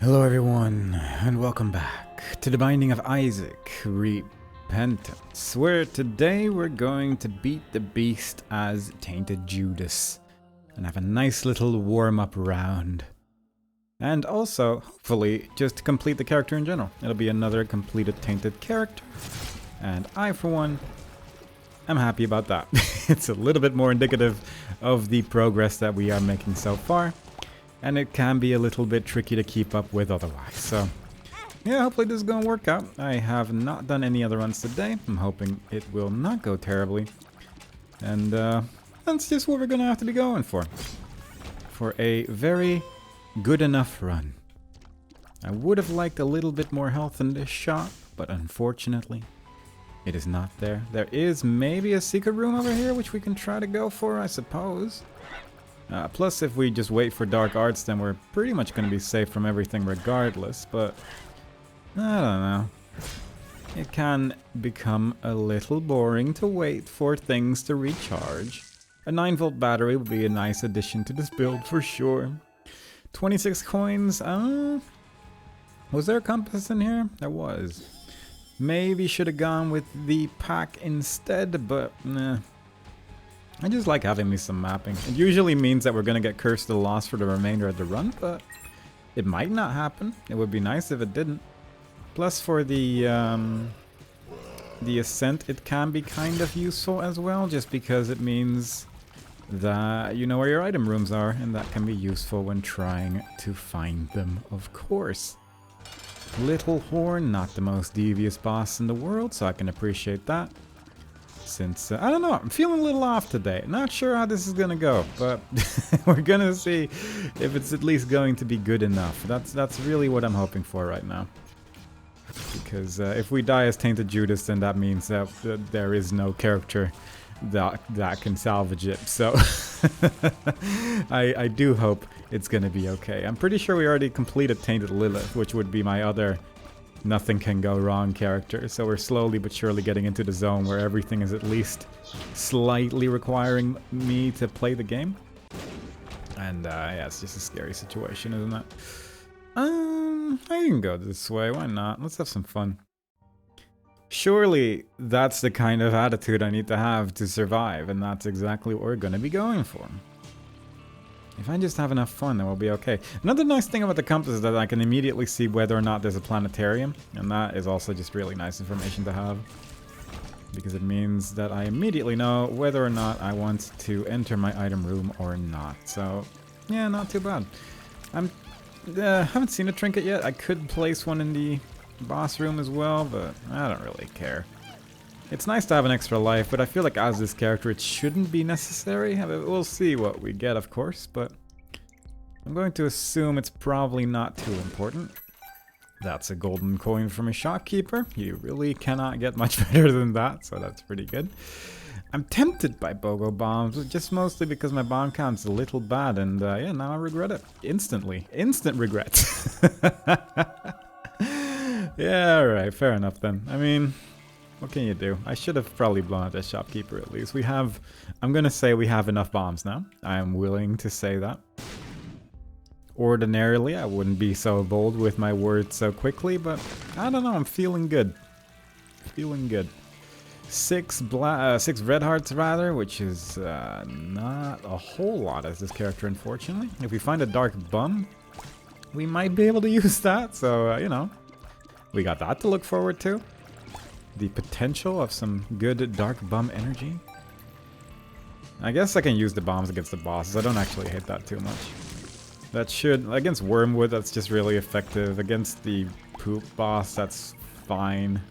Hello everyone, and welcome back to the Binding of Isaac Repentance, where today we're going to beat the beast as Tainted Judas, and have a nice little warm-up round. And also, hopefully, just complete the character in general. It'll be another completed Tainted character, and I, for one, am happy about that. It's a little bit more indicative of the progress that we are making so far. And it can be a little bit tricky to keep up with otherwise. So, yeah, hopefully this is going to work out. I have not done any other runs today. I'm hoping it will not go terribly. And that's just what we're going to have to be going for. For a very good enough run. I would have liked a little bit more health in this shot, but unfortunately, it is not there. There is maybe a secret room over here, which we can try to go for, I suppose. Plus, if we just wait for dark arts, then we're pretty much going to be safe from everything regardless, but I don't know. It can become a little boring to wait for things to recharge. A 9-volt battery would be a nice addition to this build for sure. 26 coins, was there a compass in here? There was. Maybe should have gone with the pack instead, but nah. I just like having me some mapping. It usually means that we're going to get Cursed to the Lost for the remainder of the run, but it might not happen. It would be nice if it didn't. Plus for the Ascent, it can be kind of useful as well, just because it means that you know where your item rooms are, and that can be useful when trying to find them, of course. Little Horn, not the most devious boss in the world, so I can appreciate that. Since, I don't know, I'm feeling a little off today. Not sure how this is gonna go, but we're gonna see if it's at least going to be good enough. That's really what I'm hoping for right now. Because if we die as Tainted Judas, then that means that there is no character that can salvage it. So I do hope it's gonna be okay. I'm pretty sure we already completed Tainted Lilith, which would be my other nothing can go wrong character, so we're slowly but surely getting into the zone where everything is at least slightly requiring me to play the game. And yeah, it's just a scary situation, isn't it? I can go this way, why not? Let's have some fun. Surely that's the kind of attitude I need to have to survive, and that's exactly what we're gonna be going for. If I just have enough fun, then we'll be okay. Another nice thing about the compass is that I can immediately see whether or not there's a planetarium, and that is also just really nice information to have. Because it means that I immediately know whether or not I want to enter my item room or not. So, yeah, not too bad. I haven't seen a trinket yet. I could place one in the boss room as well, but I don't really care. It's nice to have an extra life, but I feel like as this character it shouldn't be necessary. We'll see what we get, of course, but I'm going to assume it's probably not too important. That's a golden coin from a shopkeeper. You really cannot get much better than that, so that's pretty good. I'm tempted by BOGO bombs, just mostly because my bomb count's a little bad, and yeah, now I regret it. Instantly. Instant regret. Yeah, alright, fair enough then. I mean, what can you do? I should have probably blown up that shopkeeper at least. We have, I'm gonna say we have enough bombs now. I am willing to say that. Ordinarily, I wouldn't be so bold with my words so quickly, but I don't know, I'm feeling good. Feeling good. 6 red hearts rather, which is not a whole lot as this character, unfortunately. If we find a dark bum, we might be able to use that, so, you know. We got that to look forward to. The potential of some good dark bum energy. I guess I can use the bombs against the bosses. I don't actually hate that too much. That should, against Wormwood, that's just really effective. Against the poop boss, that's fine.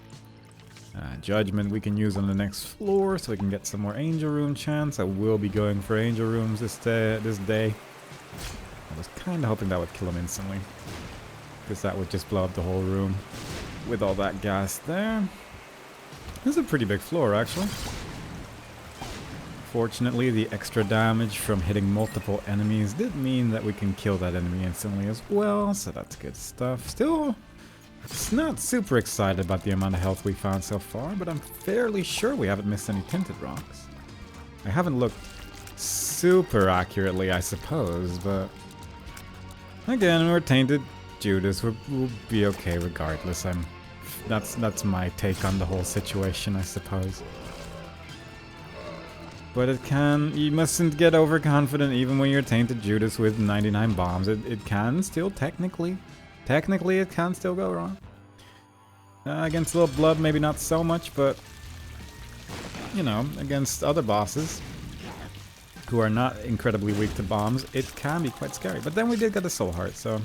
Judgment we can use on the next floor, so we can get some more angel room chance. I will be going for angel rooms this day. I was kind of hoping that would kill him instantly, because that would just blow up the whole room with all that gas there. This is a pretty big floor, actually. Fortunately, the extra damage from hitting multiple enemies did mean that we can kill that enemy instantly as well, so that's good stuff. Still, it's not super excited about the amount of health we found so far, but I'm fairly sure we haven't missed any tinted rocks. I haven't looked super accurately, I suppose, but again, we're tainted. Judas. We'll be okay regardless. That's my take on the whole situation, I suppose. But you mustn't get overconfident even when you're Tainted Judas with 99 bombs. It can still technically it can still go wrong. Against Little Blood, maybe not so much, but you know, against other bosses who are not incredibly weak to bombs, it can be quite scary. But then we did get a soul heart, so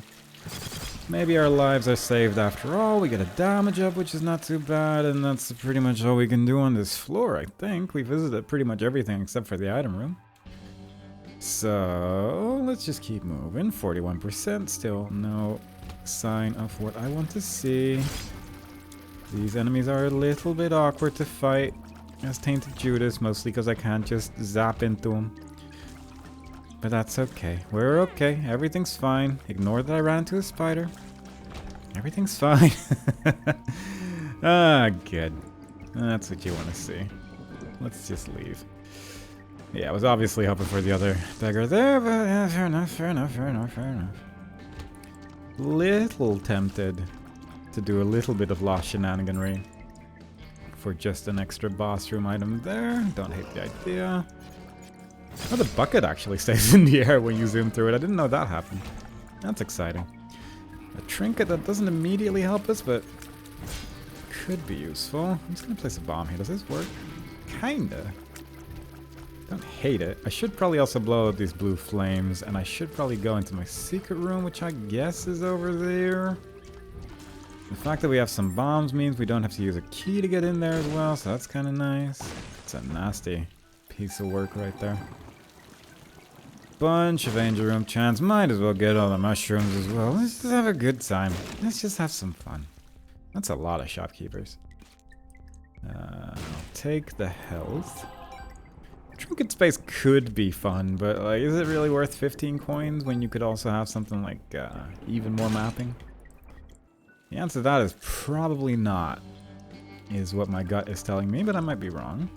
maybe our lives are saved after all. We get a damage up, which is not too bad, and that's pretty much all we can do on this floor, I think. We visited pretty much everything except for the item room. So, let's just keep moving. 41%, still no sign of what I want to see. These enemies are a little bit awkward to fight as Tainted Judas, mostly because I can't just zap into them. But that's okay. We're okay. Everything's fine. Ignore that I ran into a spider. Everything's fine. Ah, good. That's what you want to see. Let's just leave. Yeah, I was obviously hoping for the other beggar there, but yeah, fair enough. Little tempted to do a little bit of lost shenaniganry for just an extra boss room item there. Don't hate the idea. Oh, the bucket actually stays in the air when you zoom through it. I didn't know that happened. That's exciting. A trinket that doesn't immediately help us, but could be useful. I'm just gonna place a bomb here. Does this work? Kinda. Don't hate it. I should probably also blow up these blue flames, and I should probably go into my secret room, which I guess is over there. The fact that we have some bombs means we don't have to use a key to get in there as well, so that's kind of nice. It's a nasty piece of work right there. Bunch of angel room chants. Might as well get all the mushrooms as well. Let's just have a good time. Let's just have some fun. That's a lot of shopkeepers. I'll take the health. Trinket space could be fun, but like, is it really worth 15 coins when you could also have something like even more mapping? The answer to that is probably not, is what my gut is telling me, but I might be wrong.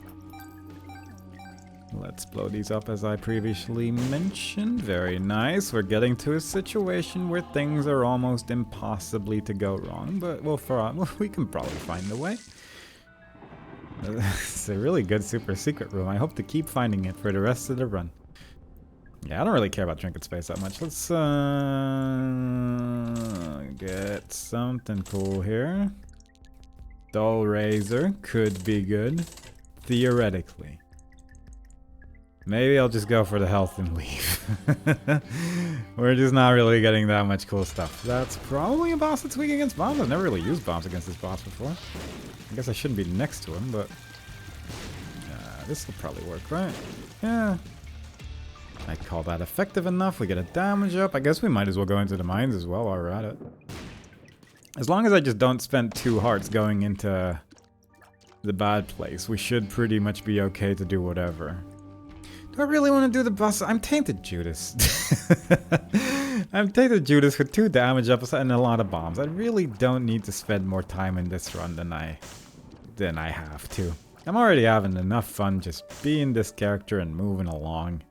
Let's blow these up as I previously mentioned. Very nice. We're getting to a situation where things are almost impossibly to go wrong, but we can probably find a way. It's a really good super secret room. I hope to keep finding it for the rest of the run. Yeah, I don't really care about trinket space that much. Let's get something cool here. Dull razor could be good, theoretically. Maybe I'll just go for the health and leave. We're just not really getting that much cool stuff. That's probably a boss that's weak against bombs. I've never really used bombs against this boss before. I guess I shouldn't be next to him, but this will probably work, right? Yeah. I'd call that effective enough. We get a damage up. I guess we might as well go into the mines as well while we're at it. As long as I just don't spend 2 hearts going into the bad place, we should pretty much be okay to do whatever. Do I really want to do the boss? I'm Tainted Judas. I'm Tainted Judas with 2 damage ups and a lot of bombs. I really don't need to spend more time in this run than I have to. I'm already having enough fun just being this character and moving along.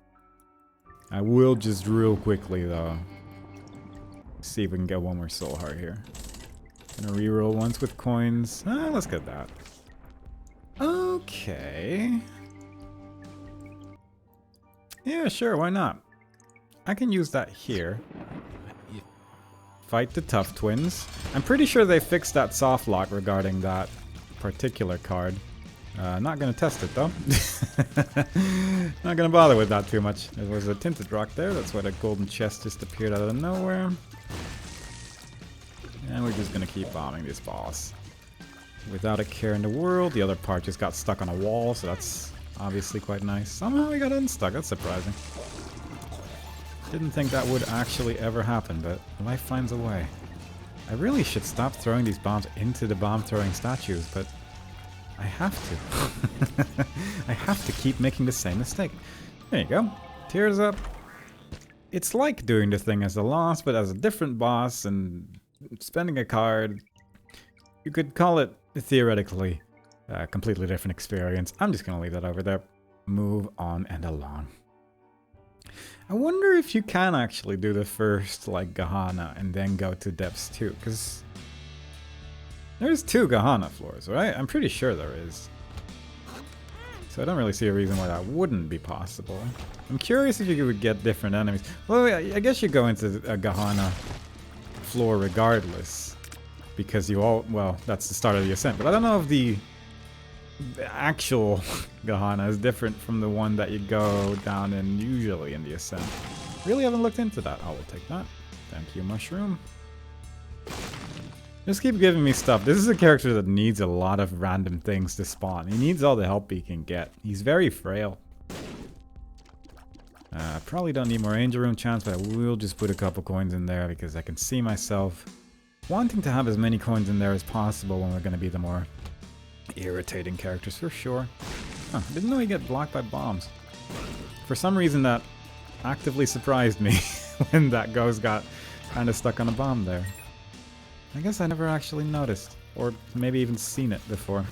I will just real quickly though see if we can get one more soul heart here. Gonna reroll once with coins. Let's get that. Okay. Yeah, sure, why not? I can use that here. Fight the Tough Twins. I'm pretty sure they fixed that soft lock regarding that particular card. Not gonna test it though. Not gonna bother with that too much. There was a tinted rock there, that's why the golden chest just appeared out of nowhere. And we're just gonna keep bombing this boss. Without a care in the world. The other part just got stuck on a wall, so that's obviously quite nice. Somehow we got unstuck, that's surprising. Didn't think that would actually ever happen, but life finds a way. I really should stop throwing these bombs into the bomb-throwing statues, but I have to. I have to keep making the same mistake. There you go. Tears up. It's like doing the thing as a loss, but as a different boss and spending a card. You could call it, theoretically, a completely different experience. I'm just going to leave that over there. Move on and along. I wonder if you can actually do the first, like, Gahana and then go to Depths 2, because there's 2 Gahana floors, right? I'm pretty sure there is. So I don't really see a reason why that wouldn't be possible. I'm curious if you could get different enemies. Well, I guess you go into a Gahana floor regardless, because you all, well, that's the start of the ascent, but I don't know if the actual Gahana is different from the one that you go down in usually in the ascent. Really haven't looked into that. I will take that. Thank you, mushroom. Just keep giving me stuff. This is a character that needs a lot of random things to spawn. He needs all the help he can get. He's very frail. Probably don't need more Angel Room chance, but I will just put a couple coins in there because I can see myself wanting to have as many coins in there as possible when we're going to be the more irritating characters for sure. Huh, didn't know you get blocked by bombs. For some reason that actively surprised me when that ghost got kind of stuck on a bomb there. I guess I never actually noticed, or maybe even seen it before.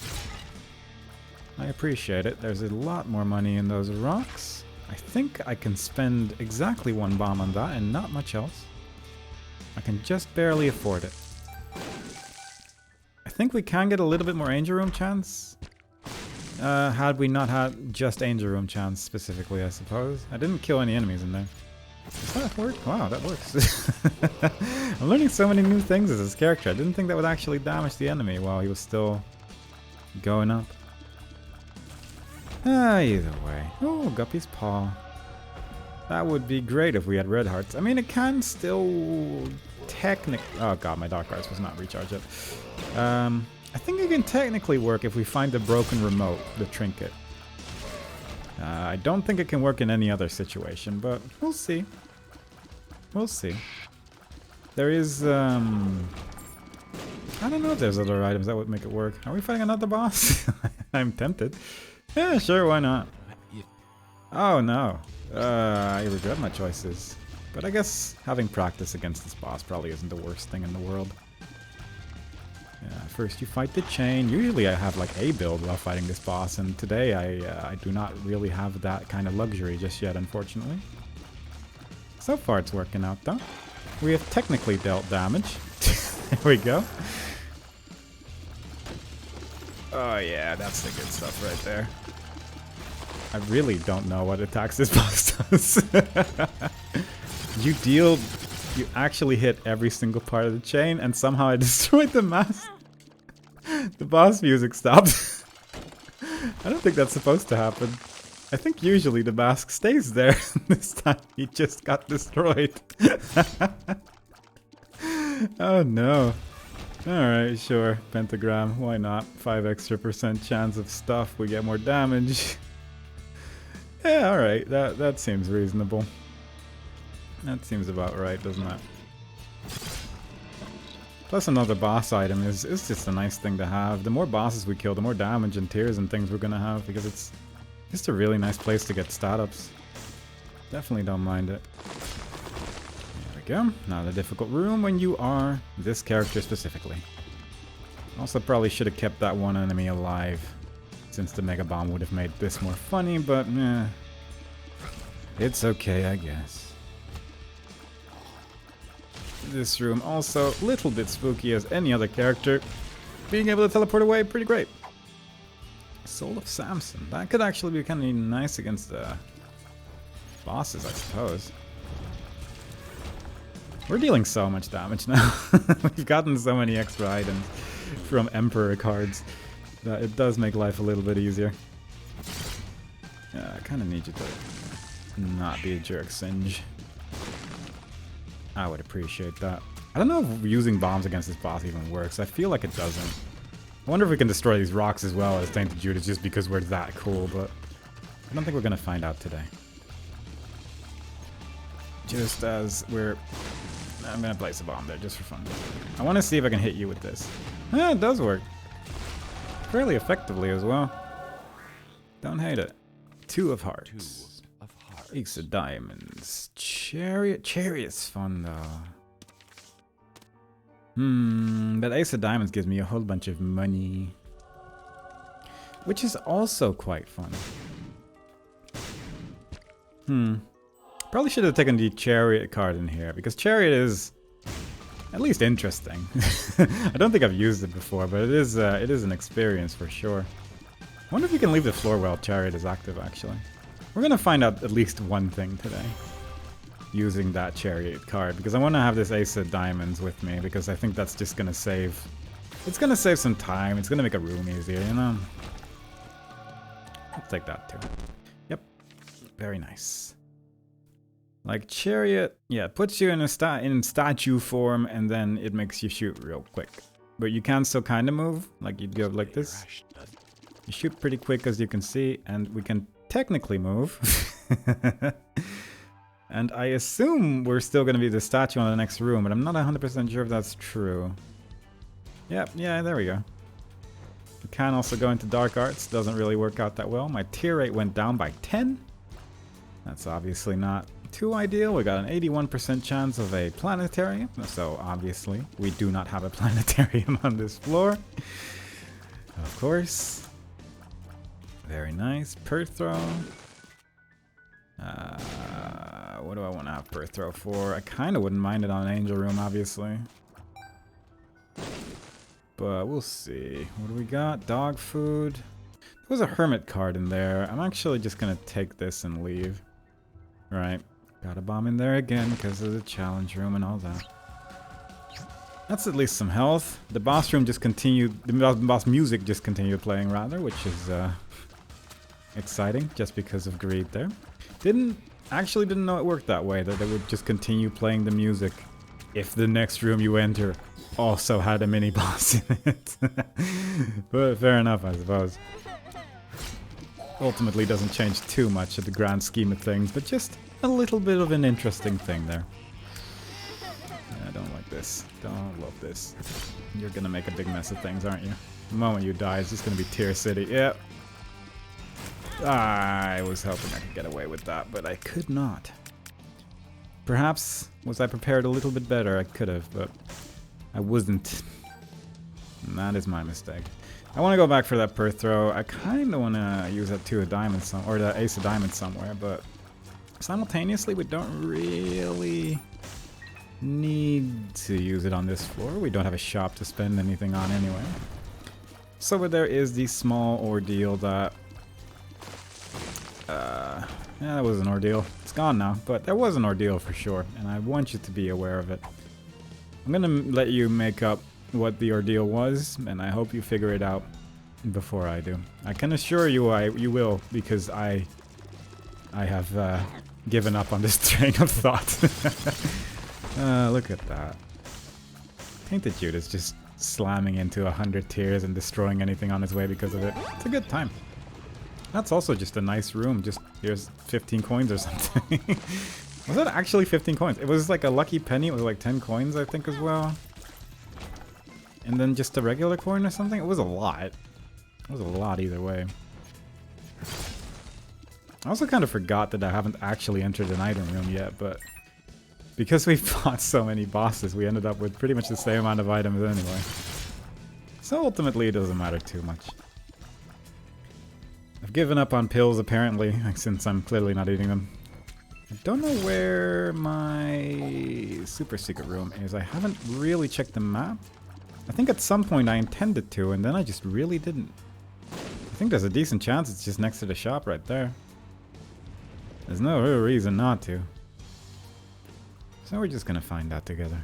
I appreciate it. There's a lot more money in those rocks. I think I can spend exactly 1 bomb on that and not much else. I can just barely afford it. I think we can get a little bit more Angel Room chance. Had we not had just Angel Room chance specifically, I suppose. I didn't kill any enemies in there. Does that work? Wow, that works. I'm learning so many new things as this character. I didn't think that would actually damage the enemy while he was still going up. Either way. Oh, Guppy's Paw. That would be great if we had red hearts. I mean, it can still technically... Oh god, my dark arts was not recharged yet. I think it can technically work if we find the broken remote, the trinket. I don't think it can work in any other situation, but we'll see. We'll see. There is, I don't know if there's other items that would make it work. Are we fighting another boss? I'm tempted. Yeah, sure, why not? Oh no. I regret my choices. But I guess having practice against this boss probably isn't the worst thing in the world. First you fight the chain. Usually I have like a build while fighting this boss, and today I do not really have that kind of luxury just yet, unfortunately. So far it's working out though. We have technically dealt damage. There we go. Oh yeah, that's the good stuff right there. I really don't know what attacks this boss does. You actually hit every single part of the chain, and somehow I destroyed the mask. The boss music stopped. I don't think that's supposed to happen. I think usually the mask stays there. This time he just got destroyed. Oh no. Alright, sure. Pentagram, why not? 5 extra % chance of stuff, we get more damage. Yeah, alright, that seems reasonable. That seems about right, doesn't it? Plus another boss item is just a nice thing to have. The more bosses we kill, the more damage and tears and things we're gonna have, because it's just a really nice place to get stat ups. Definitely don't mind it. There we go. Now the difficult room when you are this character specifically. Also probably should have kept that one enemy alive, since the Mega Bomb would have made this more funny, but it's okay, I guess. This room also a little bit spooky as any other character. Being able to teleport away, pretty great. Soul of Samson. That could actually be kind of nice against the bosses, I suppose. We're dealing so much damage now. We've gotten so many extra items from Emperor cards that it does make life a little bit easier. Yeah, I kind of need you to not be a jerk, Singe. I would appreciate that. I don't know if using bombs against this boss even works. I feel like it doesn't. I wonder if we can destroy these rocks as well as Tainted Judas just because we're that cool, but I don't think we're gonna find out today. Just as we're... I'm gonna place a bomb there just for fun. I want to see if I can hit you with this. Yeah, it does work. Fairly effectively as well. Don't hate it. 2 of hearts. Ace of diamonds. Chariot's fun though. But Ace of diamonds gives me a whole bunch of money, which is also quite fun. Probably should have taken the Chariot card in here, because Chariot is at least interesting. I don't think I've used it before, but it is an experience for sure. I wonder if you can leave the floor while Chariot is active, actually. We're gonna find out at least one thing today, using that Chariot card, because I want to have this Ace of Diamonds with me, because I think that's just gonna save... It's gonna save some time, it's gonna make a room easier, you know? I'll take that too. Yep. Very nice. Like Chariot, yeah, puts you in a statue form, and then it makes you shoot real quick. But you can still kind of move, like you'd go like this. You shoot pretty quick, as you can see, and we can technically move. And I assume we're still going to be the statue on the next room, but I'm not 100% sure if that's true. Yep, yeah, there we go. We can also go into Dark Arts, doesn't really work out that well. My tier rate went down by 10. That's obviously not too ideal. We got an 81% chance of a planetarium, so obviously we do not have a planetarium on this floor. Of course. Very nice. Perth throw. What do I want to have Perth throw for? I kind of wouldn't mind it on an Angel Room, obviously. But we'll see. What do we got? Dog food. There was a Hermit card in there. I'm actually just going to take this and leave. Right. Got a bomb in there again because of the challenge room and all that. That's at least some health. The boss room just continued, the boss music just continued playing rather, which is exciting just because of greed there. Actually didn't know it worked that way, that they would just continue playing the music if the next room you enter also had a mini boss in it. But fair enough, I suppose. Ultimately doesn't change too much of the grand scheme of things, but just a little bit of an interesting thing there. I don't like this. Don't love this. You're gonna make a big mess of things, aren't you? The moment you die, it's just gonna be Tear City. Yep. I was hoping I could get away with that, but I could not. Perhaps, was I prepared a little bit better? I could have, but I wasn't. And that is my mistake. I want to go back for that Perth throw. I kind of want to use that Two of Diamonds, or the Ace of Diamonds somewhere, but simultaneously we don't really need to use it on this floor. We don't have a shop to spend anything on anyway. So there is the small ordeal that... yeah, that was an ordeal. It's gone now, but there was an ordeal for sure, and I want you to be aware of it. I'm gonna let you make up what the ordeal was, and I hope you figure it out before I do. I can assure you you will, because I have given up on this train of thought. Look at that. Tainted Judas just slamming into 100 tiers and destroying anything on his way because of it. It's a good time. That's also just a nice room. Just here's 15 coins or something. Was that actually 15 coins? It was like a lucky penny. It was like 10 coins, I think, as well. And then just a regular coin or something? It was a lot. It was a lot either way. I also kind of forgot that I haven't actually entered an item room yet, but because we fought so many bosses, we ended up with pretty much the same amount of items anyway. So ultimately, it doesn't matter too much. I've given up on pills, apparently, since I'm clearly not eating them. I don't know where my super secret room is. I haven't really checked the map. I think at some point I intended to, and then I just really didn't. I think there's a decent chance it's just next to the shop right there. There's no real reason not to. So we're just gonna find out together.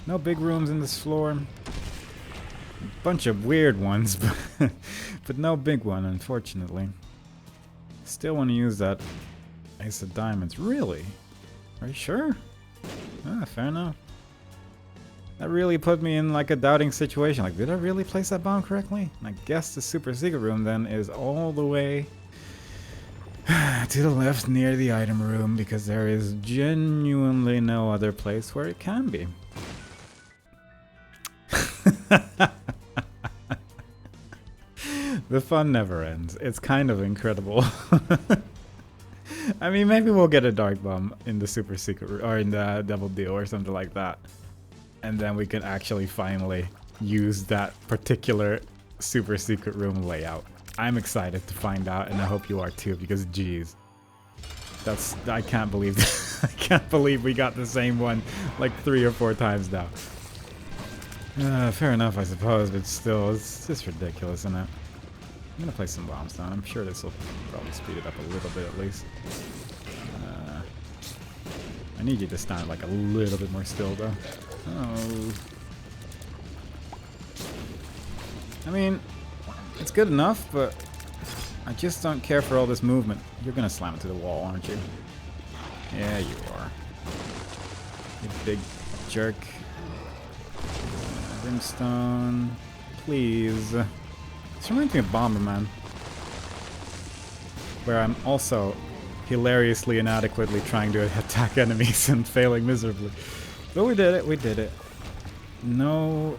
No big rooms in this floor. A bunch of weird ones, but no big one, unfortunately. Still want to use that Ace of Diamonds. Really? Are you sure? Ah, fair enough. That really put me in like a doubting situation. Like, did I really place that bomb correctly? And I guess the super secret room then is all the way to the left near the item room, because there is genuinely no other place where it can be. The fun never ends. It's kind of incredible. I mean, maybe we'll get a dark bomb in the super secret or in the double deal or something like that. And then we can actually finally use that particular super secret room layout. I'm excited to find out, and I hope you are too, because geez. I can't believe I can't believe we got the same one like 3 or 4 times now. Fair enough, I suppose, but still, it's just ridiculous, isn't it? I'm gonna place some bombs down. I'm sure this will probably speed it up a little bit at least. I need you to stand like a little bit more still, though. Oh. I mean, it's good enough, but I just don't care for all this movement. You're gonna slam into the wall, aren't you? Yeah, you are. You big jerk. Brimstone, please. This reminds me of Bomberman, where I'm also hilariously inadequately trying to attack enemies and failing miserably. But we did it, we did it. No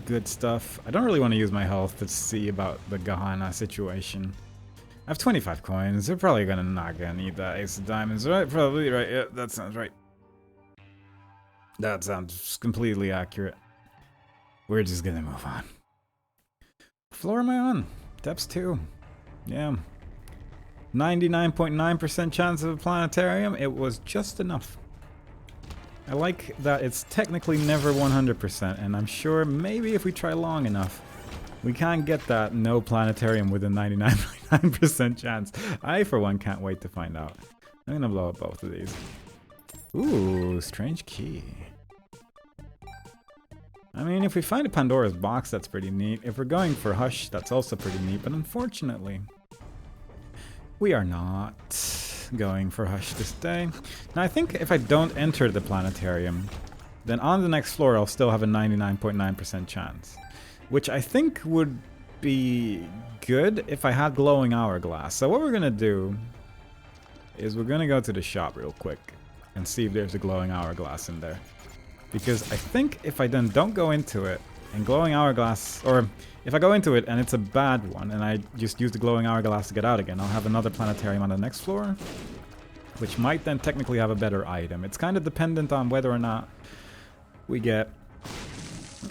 good stuff. I don't really want to use my health to see about the Gehenna situation. I have 25 coins. They're probably not gonna need that Ace of Diamonds, right? Probably, right? Yeah, that sounds right. That sounds completely accurate. We're just gonna move on. What floor am I on? Depths 2. Yeah. 99.9% chance of a planetarium. It was just enough. I like that it's technically never 100%, and I'm sure maybe if we try long enough, we can get that no planetarium with a 99.9% chance. I, for one, can't wait to find out. I'm gonna blow up both of these. Ooh, strange key. I mean, if we find a Pandora's box, that's pretty neat. If we're going for Hush, that's also pretty neat, but unfortunately, we are not going for Hush this day. Now, I think if I don't enter the planetarium, then on the next floor, I'll still have a 99.9% chance. Which I think would be good if I had glowing hourglass. So what we're gonna do is we're gonna go to the shop real quick and see if there's a glowing hourglass in there. Because I think if I then don't go into it and glowing hourglass, or if I go into it and it's a bad one and I just use the glowing hourglass to get out again, I'll have another planetarium on the next floor, which might then technically have a better item. It's kind of dependent on whether or not we get,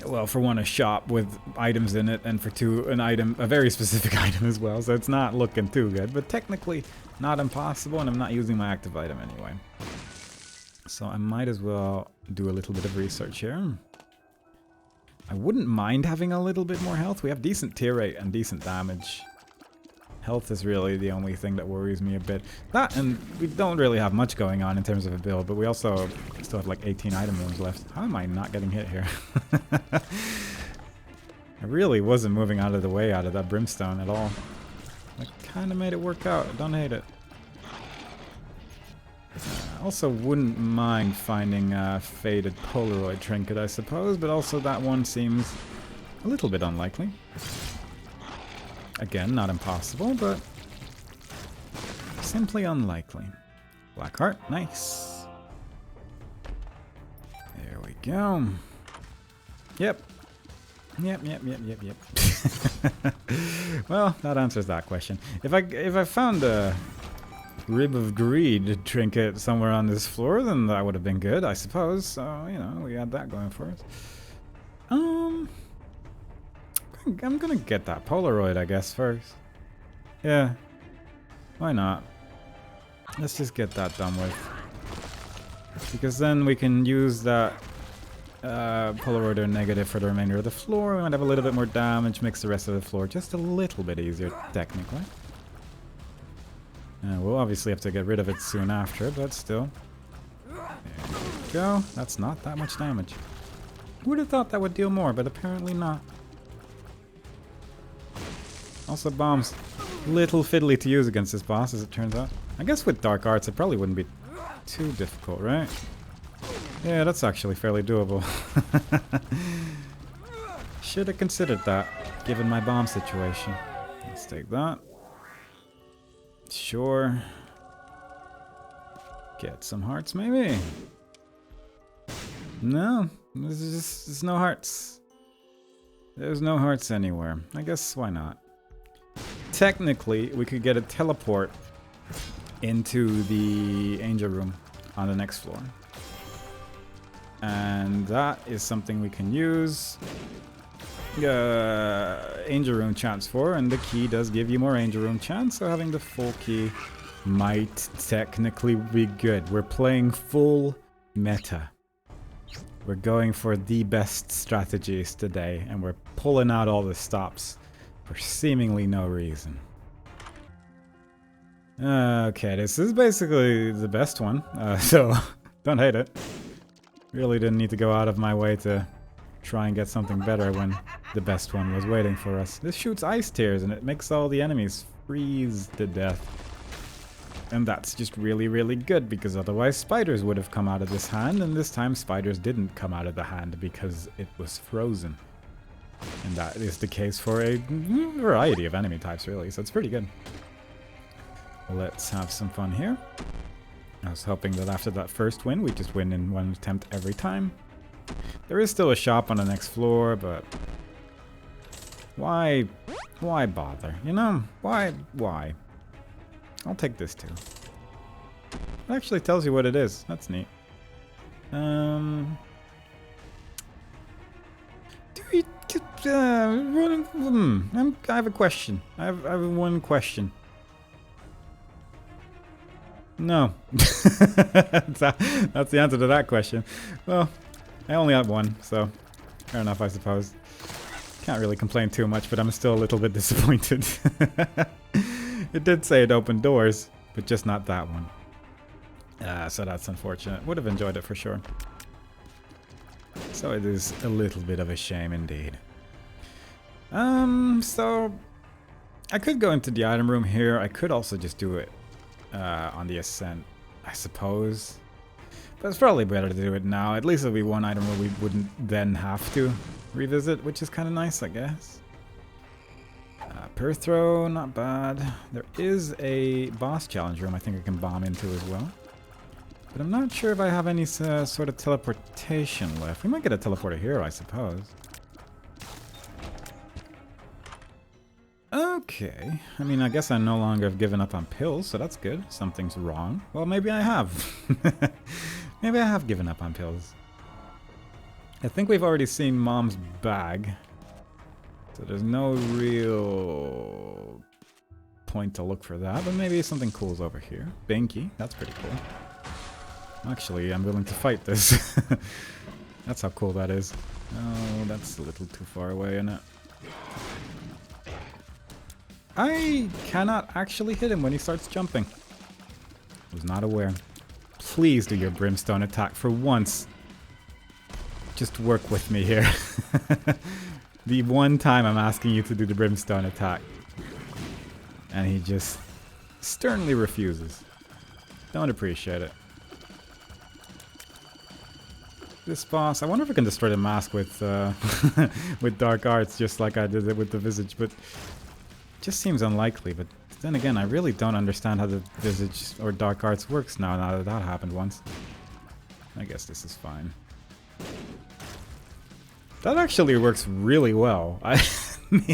well, for one, a shop with items in it, and for two, an item, a very specific item as well, so it's not looking too good, but technically not impossible, and I'm not using my active item anyway. So I might as well do a little bit of research here. I wouldn't mind having a little bit more health. We have decent tier rate and decent damage. Health is really the only thing that worries me a bit. That, and we don't really have much going on in terms of a build, but we also still have like 18 item rooms left. How am I not getting hit here? I really wasn't moving out of the way out of that brimstone at all. I kind of made it work out. I don't hate it. I also wouldn't mind finding a faded Polaroid trinket, I suppose, but also that one seems a little bit unlikely. Again, not impossible, but simply unlikely. Black heart, nice. There we go. Yep. Yep. Well, that answers that question. If I found a Rib of Greed trinket somewhere on this floor, then that would have been good, I suppose. So, you know, we had that going for us. I'm gonna get that Polaroid, I guess, first. Yeah. Why not? Let's just get that done with. Because then we can use that Polaroid or negative for the remainder of the floor. We might have a little bit more damage, makes the rest of the floor just a little bit easier, technically. We'll obviously have to get rid of it soon after, but still. There we go. That's not that much damage. Who would have thought that would deal more, but apparently not. Also, bombs. Little fiddly to use against this boss, as it turns out. I guess with dark arts, it probably wouldn't be too difficult, right? Yeah, that's actually fairly doable. Should have considered that, given my bomb situation. Let's take that. Sure. Get some hearts, maybe? No, there's no hearts. There's no hearts anywhere. I guess why not? Technically, we could get a teleport into the angel room on the next floor. And that is something we can use angel room chance for, and the key does give you more angel room chance, so having the full key might technically be good. We're playing full meta. We're going for the best strategies today, and we're pulling out all the stops for seemingly no reason. Okay, this is basically the best one, so don't hate it. Really didn't need to go out of my way to try and get something better when the best one was waiting for us. This shoots ice tears and it makes all the enemies freeze to death. And that's just really, really good, because otherwise spiders would have come out of this hand, and this time spiders didn't come out of the hand because it was frozen. And that is the case for a variety of enemy types, really, so it's pretty good. Let's have some fun here. I was hoping that after that first win, we just win in one attempt every time. There is still a shop on the next floor, but why bother? You know, why? I'll take this too. It actually tells you what it is. That's neat. I have a question. I have one question. No. That's the answer to that question. Well, I only have one, so fair enough, I suppose. Can't really complain too much, but I'm still a little bit disappointed. It did say it opened doors, but just not that one. So that's unfortunate. Would have enjoyed it for sure. So it is a little bit of a shame indeed. So I could go into the item room here. I could also just do it on the ascent, I suppose. But it's probably better to do it now. At least it'll be one item where we wouldn't then have to revisit, which is kind of nice, I guess. Per throw, not bad. There is a boss challenge room I think I can bomb into as well. But I'm not sure if I have any sort of teleportation left. We might get a teleporter here, I suppose. Okay. I mean, I guess I no longer have given up on pills, so that's good. Something's wrong. Well, maybe I have. Maybe I have given up on pills. I think we've already seen Mom's bag. So there's no real point to look for that, but maybe something cool's over here. Binky, that's pretty cool. Actually, I'm willing to fight this. That's how cool that is. Oh, that's a little too far away, isn't it? I cannot actually hit him when he starts jumping. Was not aware. Please do your brimstone attack for once. Just work with me here. The one time I'm asking you to do the brimstone attack. And he just sternly refuses. Don't appreciate it. This boss, I wonder if I can destroy the mask with with dark arts, just like I did it with the visage, but it just seems unlikely. But then again, I really don't understand how the visage or dark arts works now that that happened once. I guess this is fine. That actually works really well.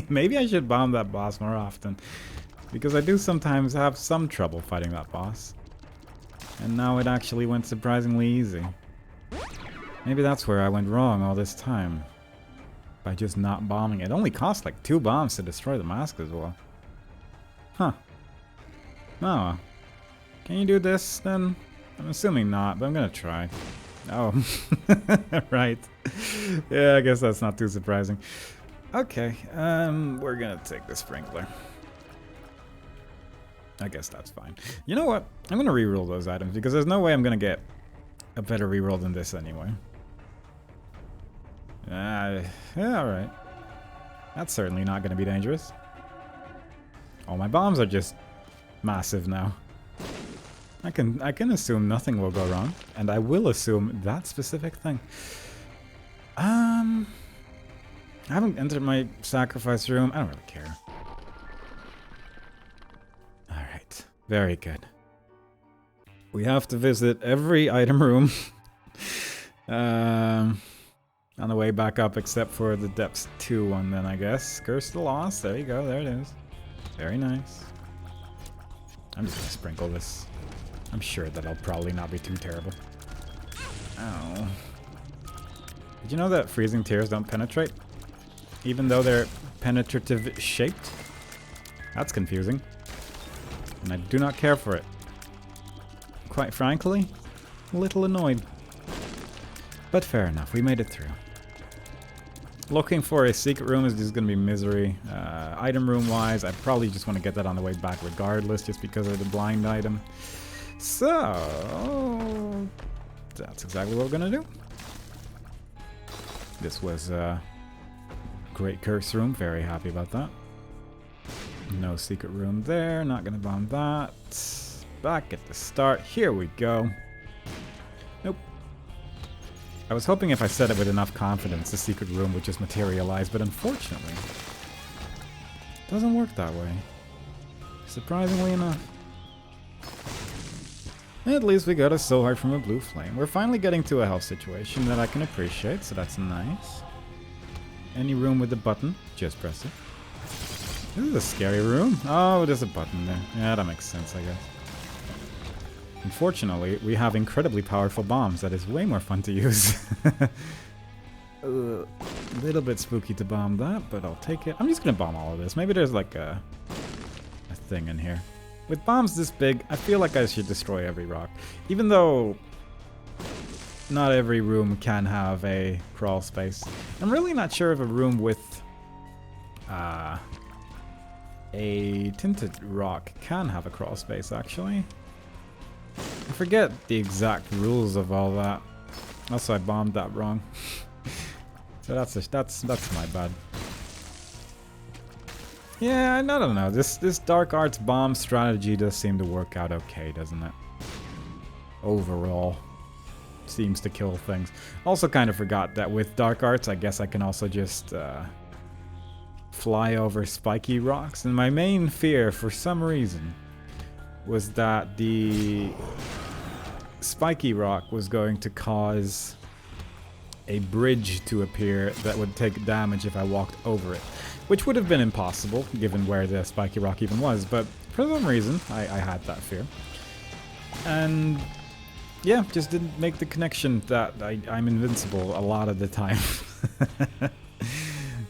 Maybe I should bomb that boss more often, because I do sometimes have some trouble fighting that boss. And now it actually went surprisingly easy. Maybe that's where I went wrong all this time. By just not bombing it. It only cost like 2 bombs to destroy the mask as well. Huh. Oh. Can you do this then? I'm assuming not, but I'm gonna try. Oh. Right. Yeah, I guess that's not too surprising. Okay, we're gonna take the sprinkler. I guess that's fine. You know what? I'm gonna reroll those items, because there's no way I'm gonna get a better reroll than this anyway. Yeah, alright. That's certainly not gonna be dangerous. All my bombs are just massive now. I can assume nothing will go wrong, and I will assume that specific thing. I haven't entered my sacrifice room. I don't really care. Alright, very good. We have to visit every item room on the way back up, except for the Depths 2 one then, I guess. Curse the Lost, there you go, there it is. Very nice. I'm just gonna sprinkle this. I'm sure that I'll probably not be too terrible. Ow. Did you know that freezing tears don't penetrate? Even though they're penetrative shaped? That's confusing. And I do not care for it. quite frankly, a little annoyed. But fair enough, we made it through. Looking for a secret room is just going to be misery. Item room wise, I probably just want to get that on the way back regardless, just because of the blind item. So, that's exactly what we're going to do. This was a great curse room, very happy about that. No secret room there, not going to bomb that. Back at the start, here we go. Nope. I was hoping if I said it with enough confidence, the secret room would just materialize, but unfortunately, it doesn't work that way. Surprisingly enough. At least we got a soul heart from a blue flame. We're finally getting to a health situation that I can appreciate, so that's nice. Any room with a button, just press it. This is a scary room. Oh, there's a button there. Yeah, that makes sense, I guess. Unfortunately, we have incredibly powerful bombs that is way more fun to use. A little bit spooky to bomb that, but I'll take it. I'm just gonna bomb all of this. Maybe there's like a thing in here. With bombs this big, I feel like I should destroy every rock. Even though not every room can have a crawl space. I'm really not sure if a room with a tinted rock can have a crawl space, actually. I forget the exact rules of all that. Also, I bombed that wrong. So that's my bad. Yeah, I don't know. This dark arts bomb strategy does seem to work out okay, doesn't it? Overall, seems to kill things. Also, kind of forgot that with dark arts, I guess I can also just fly over spiky rocks. And my main fear, for some reason, was that the spiky rock was going to cause a bridge to appear that would take damage if I walked over it, which would have been impossible given where the spiky rock even was, but for some reason I had that fear. And yeah, just didn't make the connection that I'm invincible a lot of the time. Oh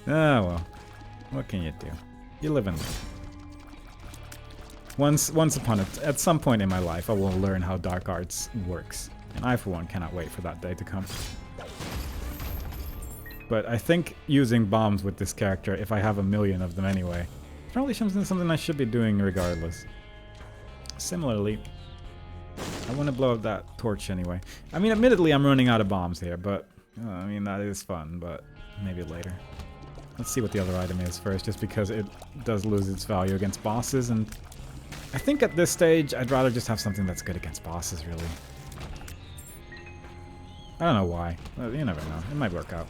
well, what can you do? You live and live. Once upon at some point in my life, I will learn how dark arts works, and I, for one, cannot wait for that day to come. But I think using bombs with this character, if I have a million of them anyway, probably something I should be doing regardless. Similarly, I want to blow up that torch anyway. I mean, admittedly, I'm running out of bombs here, but I mean, that is fun, but maybe later. Let's see what the other item is first, just because it does lose its value against bosses, and I think at this stage, I'd rather just have something that's good against bosses, really. I don't know why. You never know. It might work out.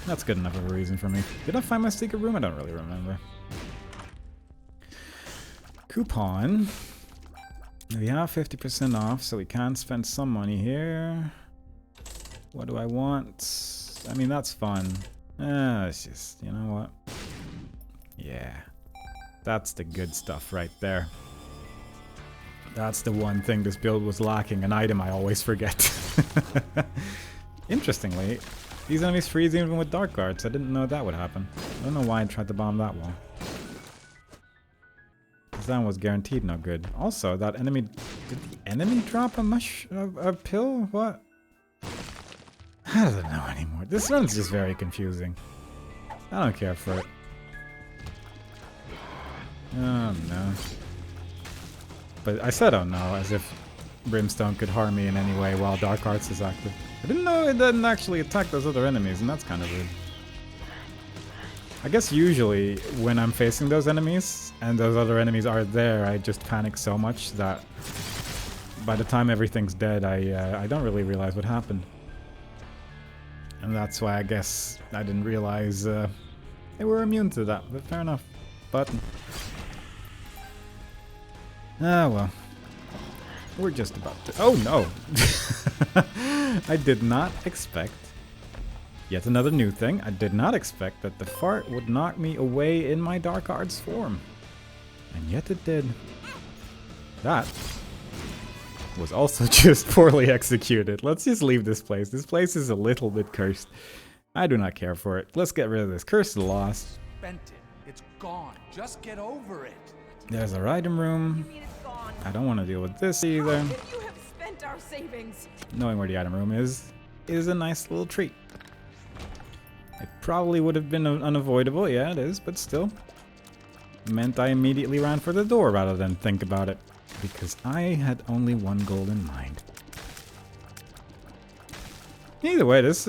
That's good enough of a reason for me. Did I find my secret room? I don't really remember. Coupon. We have 50% off, so we can spend some money here. What do I want? I mean, that's fun. It's just, you know what? Yeah. That's the good stuff right there. That's the one thing this build was lacking, an item I always forget. Interestingly, these enemies freeze even with dark arts. I didn't know that would happen. I don't know why I tried to bomb that wall. Because that one was guaranteed no good. Also, that enemy... Did the enemy drop a pill? What? I don't know anymore. This run's just very confusing. I don't care for it. Oh no. But I said oh no, as if Brimstone could harm me in any way while Dark Arts is active. I didn't know it doesn't actually attack those other enemies, and that's kind of weird. I guess usually when I'm facing those enemies, and those other enemies are there, I just panic so much that by the time everything's dead, I don't really realize what happened. And that's why I guess I didn't realize they were immune to that, but fair enough. Button. Ah, well. We're just about to... Oh, no! I did not expect... Yet another new thing. I did not expect that the fart would knock me away in my Dark Arts form. And yet it did. That was also just poorly executed. Let's just leave this place. This place is a little bit cursed. I do not care for it. Let's get rid of this. Curse is lost. Spent it. It's gone. Just get over it. There's our item room. You mean it's gone? I don't want to deal with this either. How could you have spent our savings? Knowing where the item room is a nice little treat. It probably would have been unavoidable, yeah it is, but still. Meant I immediately ran for the door rather than think about it. Because I had only one goal in mind. Either way, this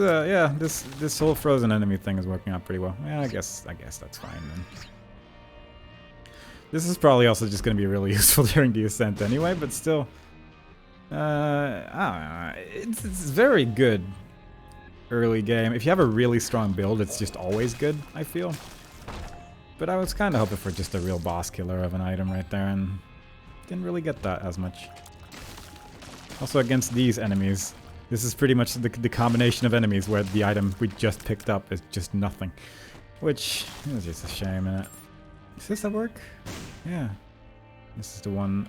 whole frozen enemy thing is working out pretty well. Yeah, I guess that's fine then. This is probably also just going to be really useful during the ascent anyway, but still. I don't know. It's very good early game. If you have a really strong build, it's just always good, I feel. But I was kind of hoping for just a real boss killer of an item right there, and didn't really get that as much. Also against these enemies, this is pretty much the combination of enemies where the item we just picked up is just nothing. Which is just a shame, innit? Does this work? Yeah. This is the one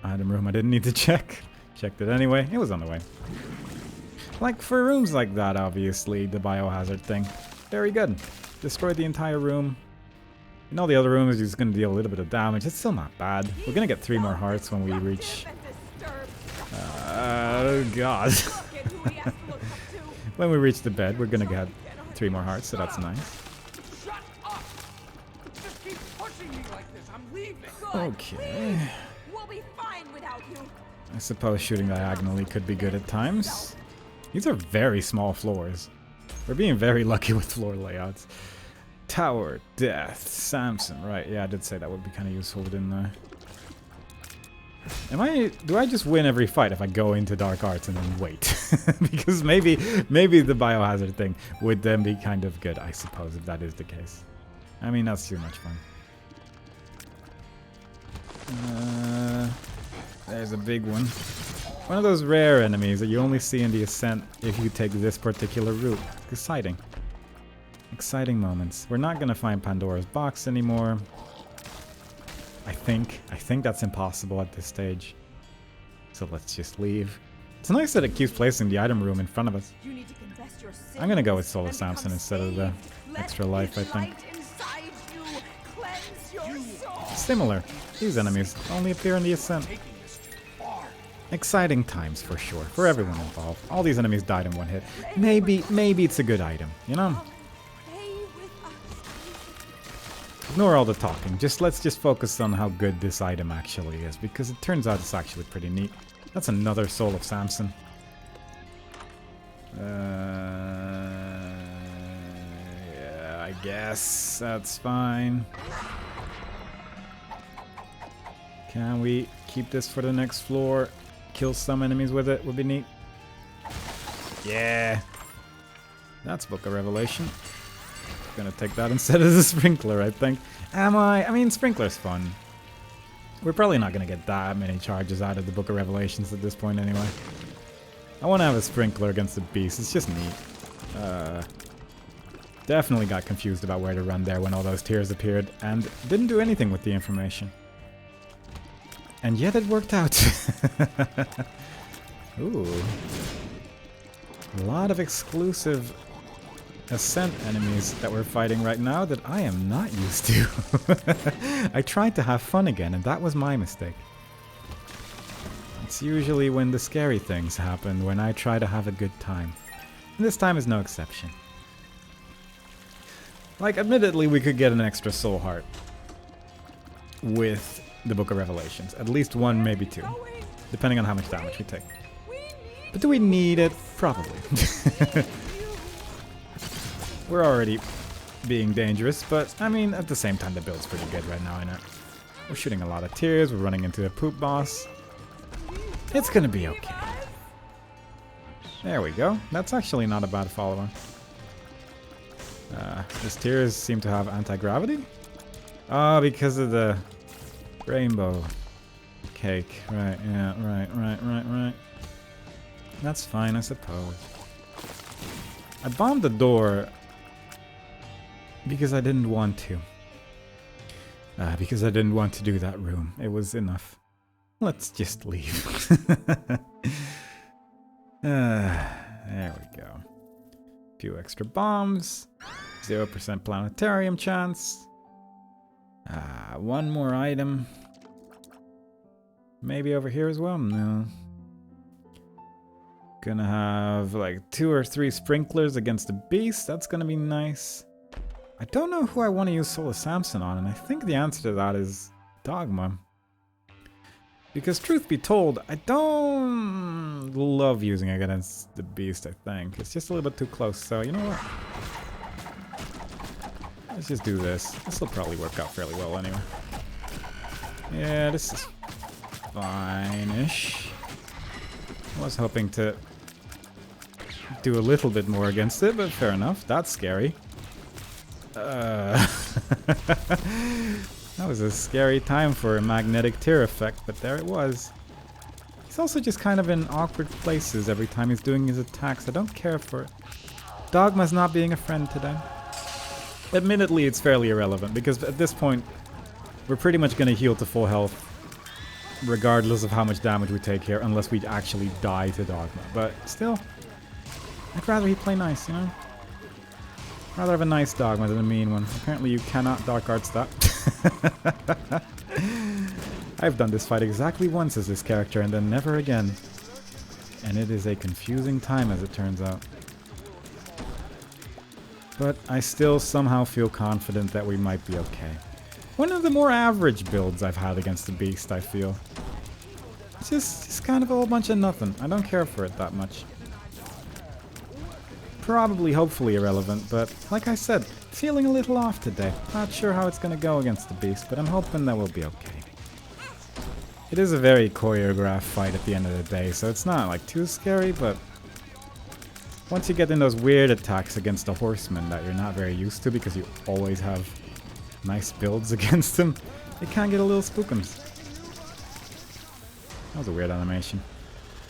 item room I didn't need to check. Checked it anyway. It was on the way. Like, for rooms like that, obviously, the biohazard thing. Very good. Destroyed the entire room. And all the other rooms is just going to deal a little bit of damage. It's still not bad. We're going to get 3 more hearts when we reach... Oh, God. When we reach the bed, we're going to get 3 more hearts, so that's nice. Okay. We'll be fine without you. I suppose shooting diagonally could be good at times. These are very small floors. We're being very lucky with floor layouts. Tower, death, Samson. Right, yeah, I did say that would be kind of useful, didn't I? Do I just win every fight if I go into dark arts and then wait? Because maybe the biohazard thing would then be kind of good, I suppose, if that is the case. I mean, that's too much fun. There's a big one. One of those rare enemies that you only see in the ascent if you take this particular route. Exciting. Exciting moments. We're not gonna find Pandora's box anymore. I think that's impossible at this stage. So let's just leave. It's nice that it keeps placing the item room in front of us. I'm gonna go with Soul of Samson instead of the extra life, I think. Similar. These enemies only appear in the ascent. Exciting times for sure, for everyone involved. All these enemies died in one hit. Maybe it's a good item, you know? Ignore all the talking. Let's just focus on how good this item actually is, because it turns out it's actually pretty neat. That's another Soul of Samson. Yeah, I guess that's fine. Can we keep this for the next floor? Kill some enemies with it would be neat. Yeah. That's Book of Revelation. Gonna take that instead of the sprinkler, I think. Am I? I mean, sprinkler's fun. We're probably not gonna get that many charges out of the Book of Revelations at this point anyway. I want to have a sprinkler against the beast. It's just neat. Definitely got confused about where to run there when all those tears appeared, and didn't do anything with the information. And yet it worked out. Ooh. A lot of exclusive Ascent enemies that we're fighting right now that I am not used to. I tried to have fun again, and that was my mistake. It's usually when the scary things happen, when I try to have a good time. And this time is no exception. Like, admittedly, we could get an extra soul heart with the Book of Revelations. At least 1, maybe 2. Depending on how much damage we take. But do we need it? Probably. We're already being dangerous, but I mean, at the same time, the build's pretty good right now, innit? We're shooting a lot of tears, we're running into a poop boss. It's gonna be okay. There we go. That's actually not a bad follow-on. These tears seem to have anti-gravity? Oh, because of the rainbow cake. Right, yeah, right. That's fine, I suppose. I bombed the door because I didn't want to. Because I didn't want to do that room. It was enough. Let's just leave. There we go. Few extra bombs. 0% planetarium chance. 1 more item. Maybe over here as well? No. Gonna have like 2 or 3 sprinklers against the beast. That's gonna be nice. I don't know who I want to use Soul of Samson on, and I think the answer to that is Dogma. Because truth be told, I don't love using it against the beast, I think. It's just a little bit too close, so you know what? Let's just do this. This will probably work out fairly well anyway. Yeah, this is fine-ish. I was hoping to do a little bit more against it, but fair enough. That's scary. That was a scary time for a magnetic tear effect, but there it was. He's also just kind of in awkward places every time he's doing his attacks. I don't care for it. Dogma's not being a friend today. Admittedly, it's fairly irrelevant, because at this point, we're pretty much going to heal to full health, regardless of how much damage we take here, unless we actually die to Dogma. But still, I'd rather he play nice, you know? Rather have a nice Dogma than a mean one. Apparently you cannot Dark Arts that. I've done this fight exactly once as this character and then never again. And it is a confusing time as it turns out. But I still somehow feel confident that we might be okay. One of the more average builds I've had against the beast, I feel. It's just kind of a whole bunch of nothing. I don't care for it that much. Probably, hopefully irrelevant, but like I said, feeling a little off today. Not sure how it's going to go against the beast, but I'm hoping that we'll be okay. It is a very choreographed fight at the end of the day, so it's not like too scary, but once you get in those weird attacks against the horsemen that you're not very used to because you always have nice builds against them, it can get a little spookums. That was a weird animation.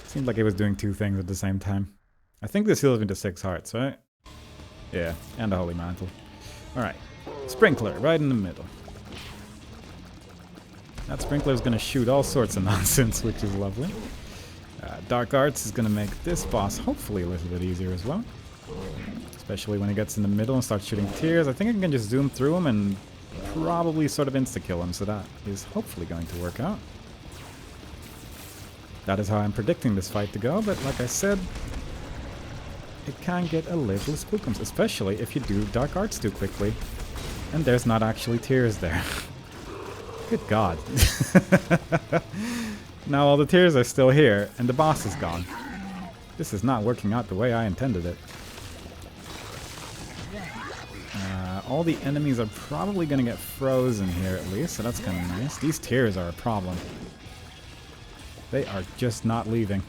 Seemed like it was doing 2 things at the same time. I think this heals me to 6 hearts, right? Yeah, and a Holy Mantle. Alright, Sprinkler, right in the middle. That Sprinkler is going to shoot all sorts of nonsense, which is lovely. Dark Arts is going to make this boss hopefully a little bit easier as well. Especially when he gets in the middle and starts shooting tears. I think I can just zoom through him and probably sort of insta-kill him, so that is hopefully going to work out. That is how I'm predicting this fight to go, but like I said, it can get a little spookums, especially if you do Dark Arts too quickly. And there's not actually tears there. Good God. Now all the tears are still here, and the boss is gone. This is not working out the way I intended it. All the enemies are probably going to get frozen here at least, so that's kind of nice. These tears are a problem. They are just not leaving.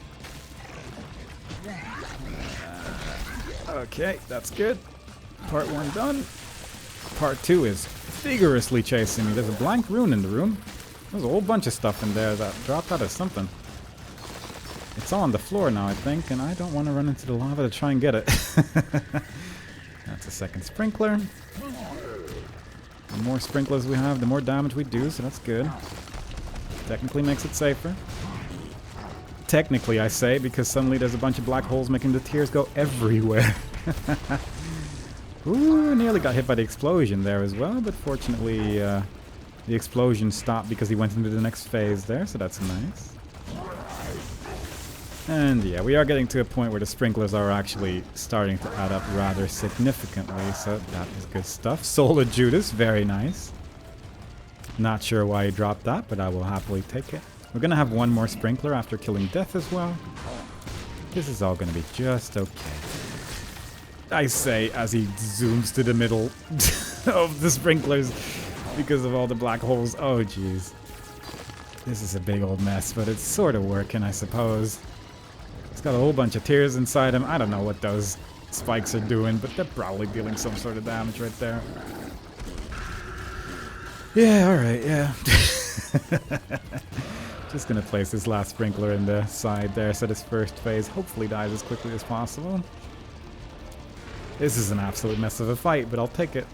Okay, that's good. Part 1 done. Part 2 is vigorously chasing me. There's a blank rune in the room. There's a whole bunch of stuff in there that dropped out of something. It's all on the floor now, I think, and I don't want to run into the lava to try and get it. That's a second sprinkler. The more sprinklers we have, the more damage we do, so that's good. Technically makes it safer. Technically, I say, because suddenly there's a bunch of black holes making the tears go everywhere. Ooh, nearly got hit by the explosion there as well, but fortunately the explosion stopped because he went into the next phase there, so that's nice. And yeah, we are getting to a point where the sprinklers are actually starting to add up rather significantly, so that is good stuff. Soul of Judas, very nice. Not sure why he dropped that, but I will happily take it. We're going to have one more sprinkler after killing Death as well. This is all going to be just okay. I say as he zooms to the middle of the sprinklers because of all the black holes. Oh, jeez. This is a big old mess, but it's sort of working, I suppose. It's got a whole bunch of tears inside him. I don't know what those spikes are doing, but they're probably dealing some sort of damage right there. Yeah, alright, yeah. Just gonna place this last sprinkler in the side there so this first phase hopefully dies as quickly as possible. This is an absolute mess of a fight, but I'll take it.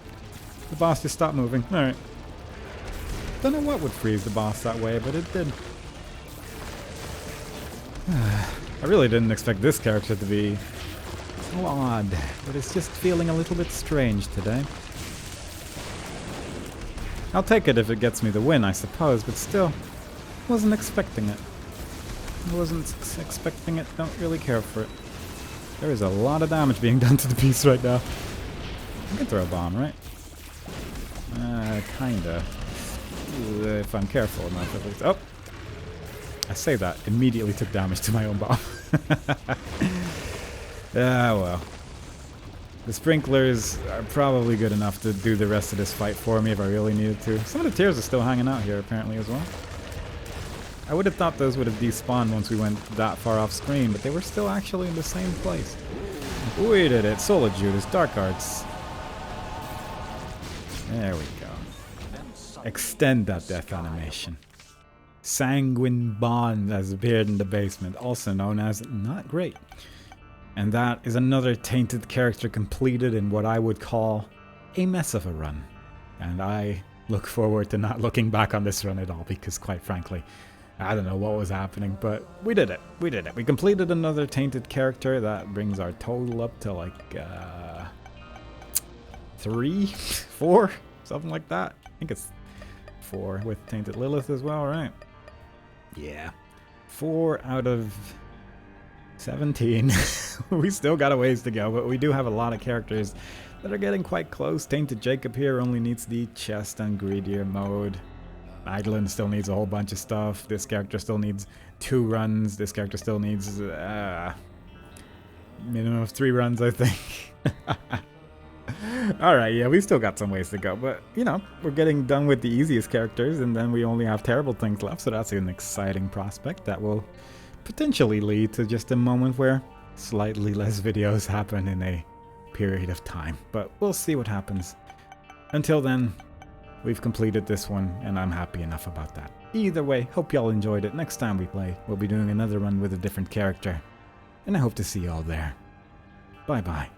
The boss just stopped moving. Alright. Don't know what would freeze the boss that way, but it did. I really didn't expect this character to be so odd, but it's just feeling a little bit strange today. I'll take it if it gets me the win, I suppose, but still. Wasn't expecting it. Expecting it. Don't really care for it. There is a lot of damage being done to the beast right now. I can throw a bomb, right? Kinda. If I'm careful enough, at least. Oh! I say that. Immediately took damage to my own bomb. Ah, well. The sprinklers are probably good enough to do the rest of this fight for me if I really needed to. Some of the tears are still hanging out here, apparently, as well. I would have thought those would have despawned once we went that far off screen, but they were still actually in the same place. We did it. Soul of Judas. Dark Arts. There we go. Extend that death animation. Sanguine Bond has appeared in the basement, also known as Not Great. And that is another Tainted character completed in what I would call a mess of a run. And I look forward to not looking back on this run at all, because quite frankly, I don't know what was happening, but we did it. We did it. We completed another Tainted character. That brings our total up to like 3, 4, something like that. I think it's 4 with Tainted Lilith as well, right? Yeah. 4 out of 17. We still got a ways to go, but we do have a lot of characters that are getting quite close. Tainted Jacob here only needs the chest and greedier mode. Magdalene still needs a whole bunch of stuff. This character still needs 2 runs. This character still needs minimum of 3 runs, I think. Alright, yeah, we still got some ways to go, but, you know, we're getting done with the easiest characters, and then we only have terrible things left, so that's an exciting prospect that will potentially lead to just a moment where slightly less videos happen in a period of time. But we'll see what happens. Until then, we've completed this one, and I'm happy enough about that. Either way, hope y'all enjoyed it. Next time we play, we'll be doing another run with a different character, and I hope to see y'all there. Bye-bye.